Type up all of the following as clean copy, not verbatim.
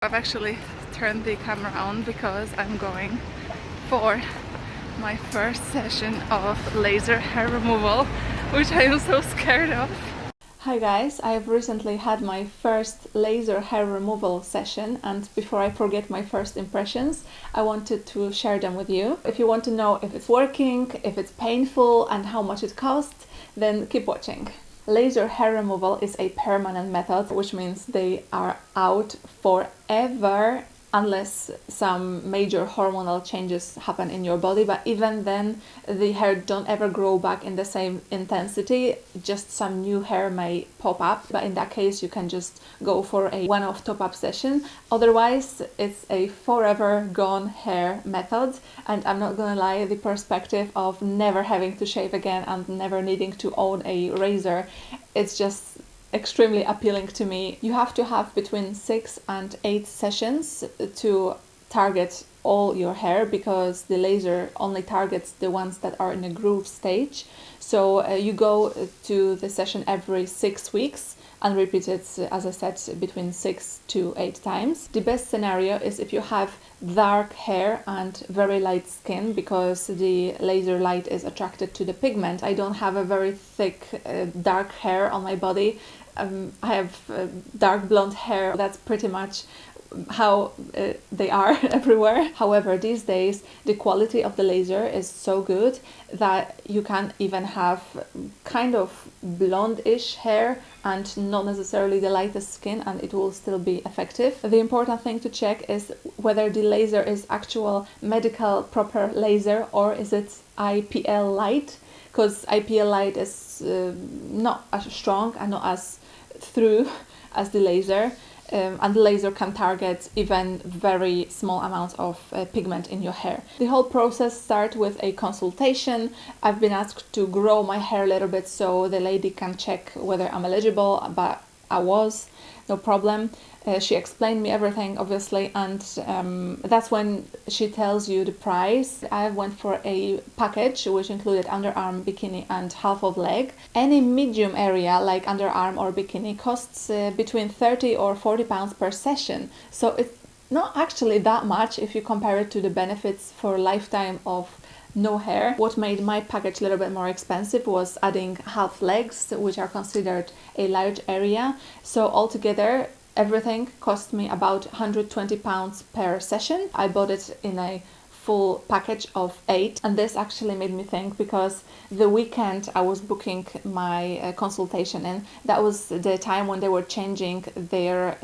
I've actually turned the camera on because I'm going for my first session of laser hair removal, which I am so scared of. Hi guys, I have recently had my first laser hair removal session, and before I forget my first impressions, I wanted to share them with you. If you want to know if it's working, if it's painful and how much it costs, then keep watching. Laser hair removal is a permanent method, which means they are out forever unless some major hormonal changes happen in your body. But even then, the hair don't ever grow back in the same intensity, just some new hair may pop up, but in that case you can just go for a one-off top-up session. Otherwise, it's a forever gone hair method, and I'm not gonna lie, the perspective of never having to shave again and never needing to own a razor, it's just extremely appealing to me. You have to have between 6 and 8 sessions to target all your hair, because the laser only targets the ones that are in a groove stage. So you go to the session every 6 weeks and repeat it, as I said, between 6 to 8 times. The best scenario is if you have dark hair and very light skin, because the laser light is attracted to the pigment. I don't have a very thick dark hair on my body. I have dark blonde hair. That's pretty much how they are everywhere. However, these days the quality of the laser is so good that you can even have kind of blonde-ish hair and not necessarily the lightest skin, and it will still be effective. The important thing to check is whether the laser is actual medical proper laser or is it IPL light, because IPL light is not as strong and not as through as the laser. And the laser can target even very small amounts of pigment in your hair. The whole process starts with a consultation. I've been asked to grow my hair a little bit so the lady can check whether I'm eligible, but I was, no problem. She explained me everything, obviously, and that's when she tells you the price. I went for a package which included underarm, bikini and half of leg. Any medium area like underarm or bikini costs between 30 or 40 pounds per session. So it's not actually that much if you compare it to the benefits for a lifetime of no hair. What made my package a little bit more expensive was adding half legs, which are considered a large area. So altogether, everything cost me about £120 per session. I bought it in a full package of 8, and this actually made me think, because the weekend I was booking my consultation in, that was the time when they were changing their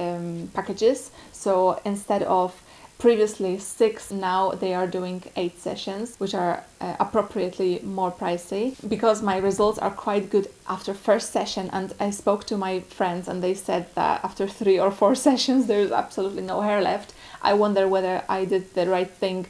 packages. So instead of previously 6, now they are doing 8 sessions, which are appropriately more pricey. Because my results are quite good after first session, and I spoke to my friends and they said that after 3 or 4 sessions there's absolutely no hair left. I wonder whether I did the right thing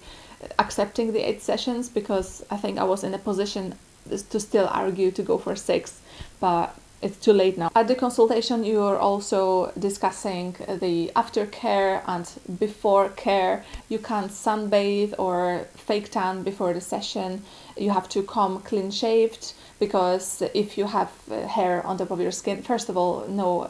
accepting the 8 sessions, because I think I was in a position to still argue to go for 6, but it's too late now. At the consultation, you are also discussing the aftercare and before care. You can't sunbathe or fake tan before the session. You have to come clean shaved, because if you have hair on top of your skin, first of all, no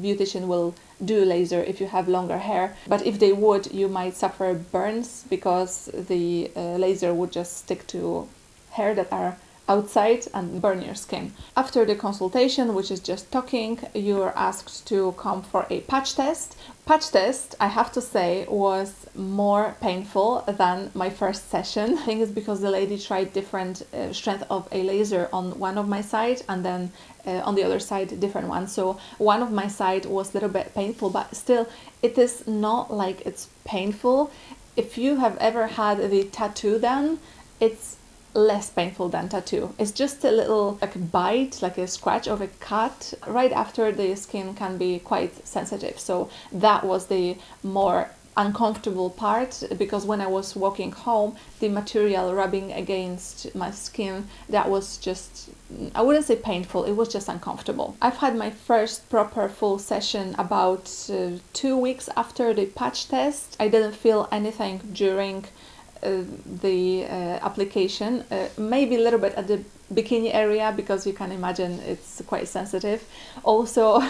beautician will do laser if you have longer hair. But if they would, you might suffer burns, because the laser would just stick to hair that are outside and burn your skin. After the consultation, which is just talking, you're asked to come for a patch test. Patch test, I have to say, was more painful than my first session. I think it's because the lady tried different strength of a laser on one of my side, and then on the other side different one. So one of my side was a little bit painful, but still it is not like it's painful. If you have ever had the tattoo done, it's less painful than tattoo. It's just a little like a bite, like a scratch of a cut. Right after, the skin can be quite sensitive. So that was the more uncomfortable part, because when I was walking home, the material rubbing against my skin, that was just, I wouldn't say painful, it was just uncomfortable. I've had my first proper full session about 2 weeks after the patch test. I didn't feel anything during the application, maybe a little bit at the bikini area, because you can imagine it's quite sensitive. Also,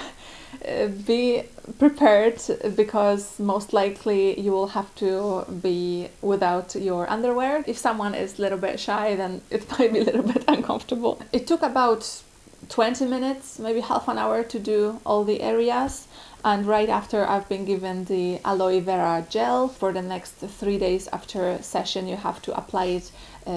be prepared, because most likely you will have to be without your underwear. If someone is a little bit shy, then it might be a little bit uncomfortable. It took about 20 minutes, maybe half an hour, to do all the areas. And right after, I've been given the aloe vera gel. For the next 3 days after session, you have to apply it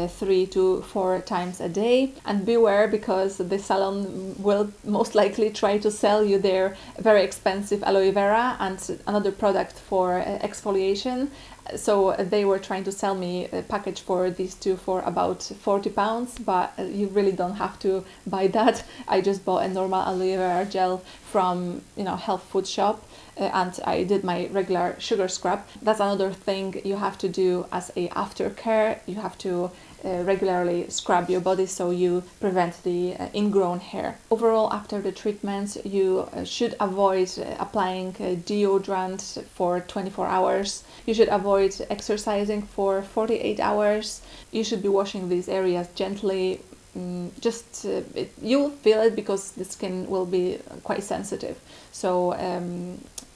3 to 4 times a day. And beware, because the salon will most likely try to sell you their very expensive aloe vera and another product for exfoliation. So they were trying to sell me a package for these two for about £40, but you really don't have to buy that. I just bought a normal aloe vera gel from, health food shop, and I did my regular sugar scrub. That's another thing you have to do as a aftercare. You have to regularly scrub your body so you prevent the ingrown hair. Overall, after the treatments, you should avoid applying deodorant for 24 hours. You should avoid exercising for 48 hours. You should be washing these areas gently. You'll feel it because the skin will be quite sensitive. So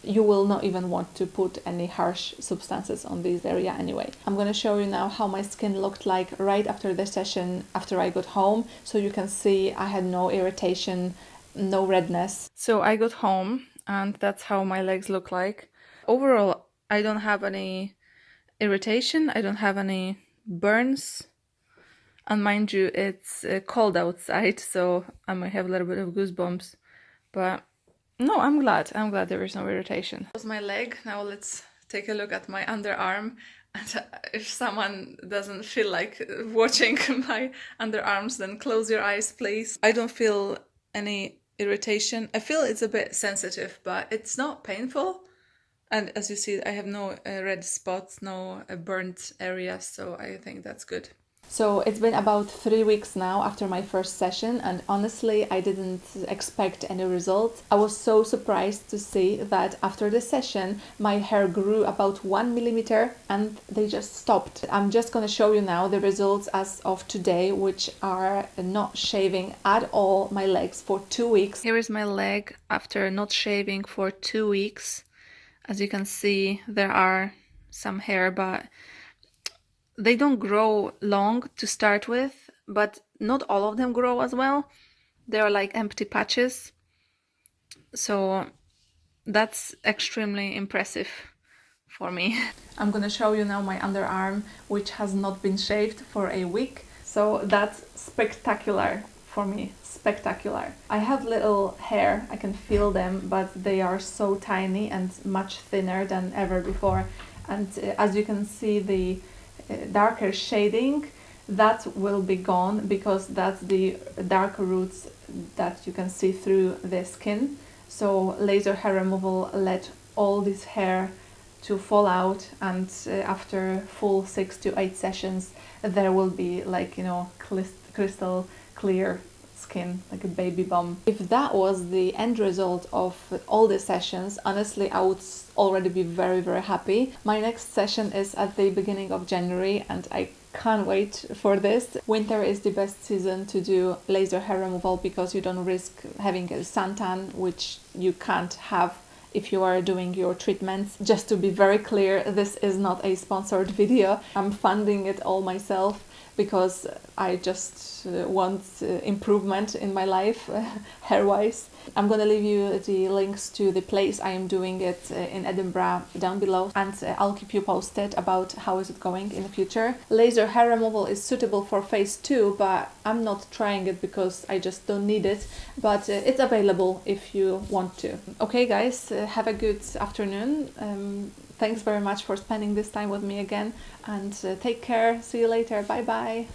you will not even want to put any harsh substances on this area anyway. I'm going to show you now how my skin looked like right after the session, after I got home. So you can see I had no irritation, no redness. So I got home and that's how my legs look like. Overall, I don't have any irritation. I don't have any burns. And mind you, it's cold outside, so I might have a little bit of goosebumps. But no, I'm glad there is no irritation. That was my leg. Now let's take a look at my underarm. And if someone doesn't feel like watching my underarms, then close your eyes, please. I don't feel any irritation. I feel it's a bit sensitive, but it's not painful. And as you see, I have no red spots, no burnt areas, so I think that's good. So it's been about 3 weeks now after my first session, and honestly I didn't expect any results. I was so surprised to see that after the session my hair grew about 1 millimeter and they just stopped. I'm just gonna show you now the results as of today, which are not shaving at all my legs for 2 weeks. Here is my leg after not shaving for 2 weeks. As you can see, there are some hair, but they don't grow long to start with, but not all of them grow as well. They are like empty patches. So that's extremely impressive for me. I'm gonna show you now my underarm, which has not been shaved for a week. So that's spectacular for me. Spectacular. I have little hair, I can feel them, but they are so tiny and much thinner than ever before. And as you can see, the darker shading, that will be gone because that's the dark roots that you can see through the skin. So laser hair removal let all this hair to fall out, and after full 6 to 8 sessions there will be like, crystal clear skin, like a baby bum. If that was the end result of all the sessions, honestly I would already be very, very happy. My next session is at the beginning of January and I can't wait for this. Winter is the best season to do laser hair removal because you don't risk having a suntan, which you can't have if you are doing your treatments. Just to be very clear, this is not a sponsored video. I'm funding it all myself because I just want improvement in my life, hair-wise. I'm gonna leave you the links to the place I am doing it in Edinburgh down below, and I'll keep you posted about how is it going in the future. Laser hair removal is suitable for phase 2, but I'm not trying it because I just don't need it, but it's available if you want to. Okay guys, have a good afternoon. Thanks very much for spending this time with me again, and take care. See you later. Bye bye.